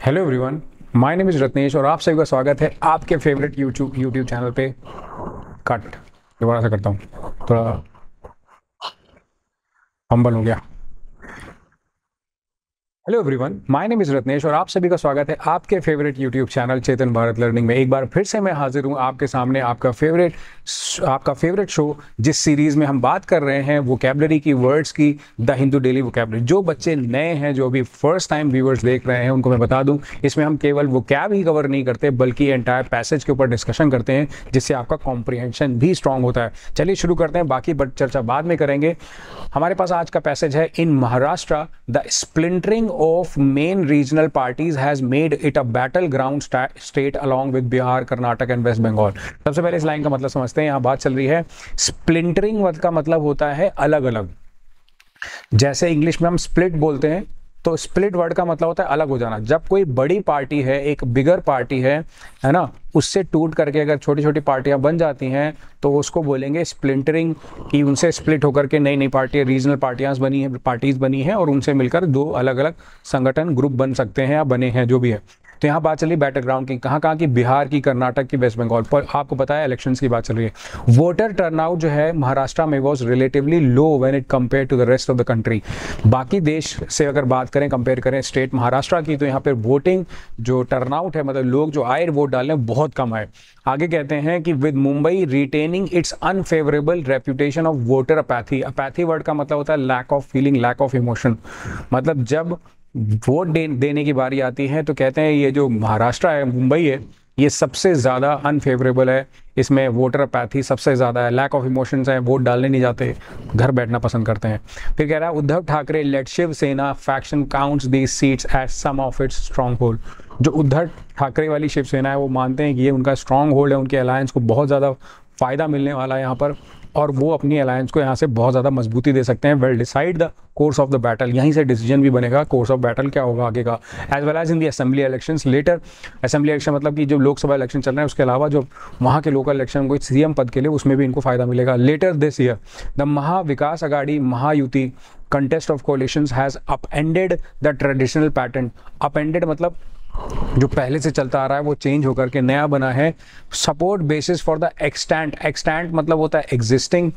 Hello everyone, my name is Ratnesh और आप सभी का स्वागत है आपके फेवरेट यूट्यूब चैनल पे। कट दोबारा से करता हूँ, थोड़ा हम्बल हो गया। Hello everyone, my name is Ratnesh और आप सभी का स्वागत है आपके फेवरेट यूट्यूब चैनल चेतन भारत लर्निंग में। एक बार फिर से मैं हाजिर हूँ आपके सामने, आपका फेवरेट शो जिस सीरीज़ में हम बात कर रहे हैं वोकैबलरी की, वर्ड्स की, द हिंदू डेली वोकैबलरी। जो बच्चे नए हैं, जो अभी फर्स्ट टाइम व्यूअर्स देख रहे हैं, उनको मैं बता दूं, इसमें हम केवल वोकैब ही कवर नहीं करते बल्कि एंटायर पैसेज के ऊपर डिस्कशन करते हैं, जिससे आपका कॉम्प्रिहेंशन भी स्ट्रांग होता है। चलिए शुरू करते हैं, बाकी चर्चा बाद में करेंगे। हमारे पास आज का पैसेज है, in Maharashtra the splintering of main regional parties has made it a battleground state along with Bihar, Karnataka and West Bengal. सबसे पहले इस लाइन का मतलब समझते हैं। यहाँ बात चल रही है स्प्लिंटरिंग का मतलब होता है अलग अलग। जैसे इंग्लिश में हम स्प्लिट बोलते हैं, तो स्प्लिट वर्ड का मतलब होता है अलग हो जाना। जब कोई बड़ी पार्टी है, एक बिगर पार्टी है ना, उससे टूट करके अगर छोटी छोटी पार्टियां बन जाती हैं तो उसको बोलेंगे स्प्लिंटरिंग, कि उनसे स्प्लिट होकर के नई नई पार्टियां, रीजनल पार्टीज बनी हैं और उनसे मिलकर दो अलग अलग संगठन, ग्रुप बन सकते हैं या बने हैं, जो भी है। तो यहाँ बात चली बैटल ग्राउंड की, कहाँ की, बिहार की, कर्नाटक की, वेस्ट बंगाल पर। आपको पता है इलेक्शंस की बात चल रही है। वोटर टर्नआउट जो है महाराष्ट्र में was relatively low when it compare to the rest of the country. बाकी देश से अगर बात करें, कंपेयर करें स्टेट महाराष्ट्र की, तो यहाँ पर वोटिंग जो टर्नआउट है, मतलब लोग जो आए वोट डालने, बहुत कम आए। आगे कहते हैं कि with Mumbai retaining its unfavourable reputation of voter apathy. Apathy word का मतलब होता है lack of feeling, lack of emotion. मतलब जब वोट देने की बारी आती है तो कहते हैं ये जो महाराष्ट्र है, मुंबई है, ये सबसे ज़्यादा अनफेवरेबल है। इसमें वोटर अपैथी सबसे ज़्यादा है, लैक ऑफ इमोशंस है, वोट डालने नहीं जाते, घर बैठना पसंद करते हैं। फिर कह रहा है Uddhav Thackeray led Shiv Sena faction counts these seats as some of its stronghold. जो उद्धव ठाकरे वाली शिवसेना है वो मानते हैं कि ये उनका स्ट्रॉन्ग होल्ड है, उनके अलायंस को बहुत ज़्यादा फ़ायदा मिलने वाला है यहाँ पर, और वो अपनी अलायंस को यहाँ से बहुत ज़्यादा मजबूती दे सकते हैं। Well decide the course of the battle, यहीं से डिसीजन भी बनेगा कोर्स ऑफ बैटल क्या होगा आगे का। As well as in the assembly elections later. Assembly election मतलब कि जो लोकसभा इलेक्शन चल रहे हैं उसके अलावा जो वहाँ के लोकल इलेक्शन, कोई सीएम पद के लिए, उसमें भी इनको फायदा मिलेगा। Later this year the Maha Vikas Aghadi Mahayuti contest of coalitions has upended the traditional pattern. Upended मतलब जो पहले से चलता आ रहा है वो चेंज होकर के नया बना है। Support basis for the extent, extent मतलब होता है एग्जिस्टिंग,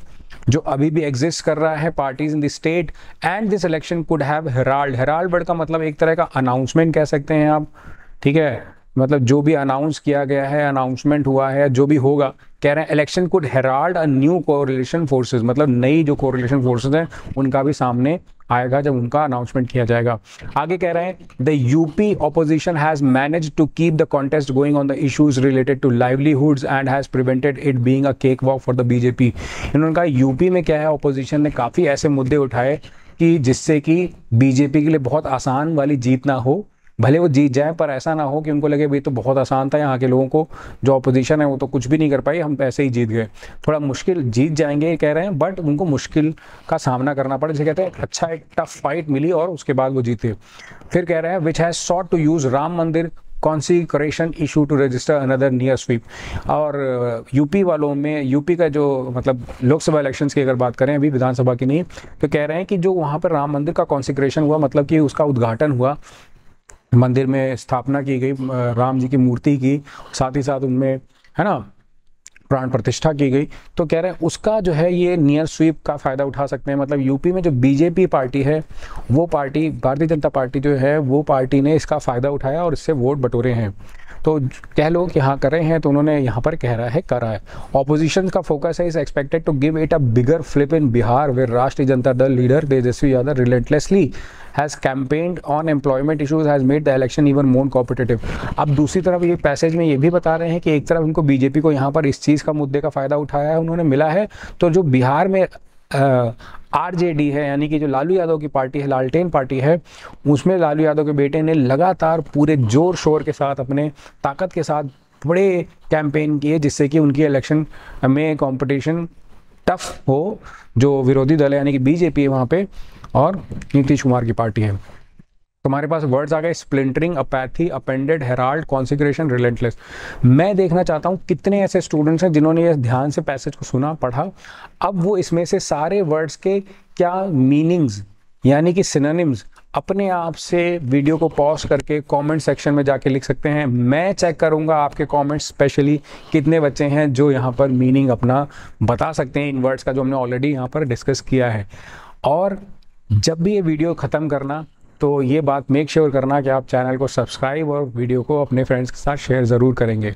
जो अभी भी एग्जिस्ट कर रहा है parties in the state. And this election could have Herald, Herald word का मतलब एक तरह का अनाउंसमेंट कह सकते हैं आप, ठीक है, मतलब जो भी अनाउंस किया गया है, अनाउंसमेंट हुआ है, जो भी होगा। कह रहे हैं election could Herald a new correlation forces, मतलब नई जो कोरिलेशन फोर्सेस हैं उनका भी सामने आएगा जब उनका अनाउंसमेंट किया जाएगा। आगे कह रहे हैं the UP opposition has managed to keep the contest going on the issues related to livelihoods and has prevented it being a cakewalk for the BJP. इन्होंने कहा यूपी में क्या है, ऑपोजिशन ने काफ़ी ऐसे मुद्दे उठाए कि जिससे कि बीजेपी के लिए बहुत आसान वाली जीत ना हो। भले वो जीत जाए पर ऐसा ना हो कि उनको लगे भाई तो बहुत आसान था, यहाँ के लोगों को जो अपोजिशन है वो तो कुछ भी नहीं कर पाई, हम ऐसे ही जीत गए। थोड़ा मुश्किल जीत जाएंगे कह रहे हैं, बट उनको मुश्किल का सामना करना पड़े, जिसे कहते हैं अच्छा एक टफ फाइट मिली और उसके बाद वो जीते। फिर कह रहे हैं which has sought to use Ram Mandir consecration issue to register another near sweep. और यूपी वालों में, यूपी का जो मतलब लोकसभा इलेक्शंस की अगर बात करें, अभी विधानसभा की नहीं, तो कह रहे हैं कि जो वहाँ पर राम मंदिर का कॉन्सिक्रेशन हुआ, मतलब कि उसका उद्घाटन हुआ, मंदिर में स्थापना की गई राम जी की मूर्ति की, साथ ही साथ उनमें है ना प्राण प्रतिष्ठा की गई, तो कह रहे हैं उसका जो है ये नियर स्वीप का फ़ायदा उठा सकते हैं। मतलब यूपी में जो बीजेपी पार्टी है, वो पार्टी, भारतीय जनता पार्टी जो है, वो पार्टी ने इसका फ़ायदा उठाया और इससे वोट बटोरे हैं। तो कह लो कि हाँ कर रहे हैं, तो उन्होंने यहाँ पर कह रहा है करा है। ऑपोजिशन का फोकस है is expected to give it a bigger flip in Bihar where Rashtriya Janata Dal leader Tejashwi Yadav relentlessly has campaigned on employment issues has made the election even more competitive। अब दूसरी तरफ ये पैसेज में ये भी बता रहे हैं कि एक तरफ उनको बीजेपी को यहाँ पर इस चीज़ का मुद्दे का फ़ायदा उठाया है, उन्होंने मिला है, तो जो बिहार में आरजेडी है, यानी कि जो लालू यादव की पार्टी है, लालटेन पार्टी है, उसमें लालू यादव के बेटे ने लगातार पूरे जोर शोर के साथ, अपने ताकत के साथ बड़े कैंपेन किए, जिससे कि उनकी इलेक्शन में कंपटीशन टफ हो। जो विरोधी दल है यानी कि बीजेपी है वहाँ पे, और नीतीश कुमार की पार्टी है। तो हमारे पास वर्ड्स आ गए splintering, apathy, appended, herald, consecration, relentless. मैं देखना चाहता हूँ कितने ऐसे स्टूडेंट्स हैं जिन्होंने ये ध्यान से पैसेज को सुना, पढ़ा। अब वो इसमें से सारे वर्ड्स के क्या मीनिंग्स यानी कि सिनोनिम्स अपने आप से वीडियो को पॉज करके कमेंट सेक्शन में जाके लिख सकते हैं। मैं चेक करूंगा आपके कमेंट्स, स्पेशली कितने बच्चे हैं जो यहाँ पर मीनिंग अपना बता सकते हैं इन वर्ड्स का जो हमने ऑलरेडी यहाँ पर डिस्कस किया है। और जब भी ये वीडियो ख़त्म करना तो ये बात मेक श्योर करना कि आप चैनल को सब्सक्राइब और वीडियो को अपने फ्रेंड्स के साथ शेयर ज़रूर करेंगे।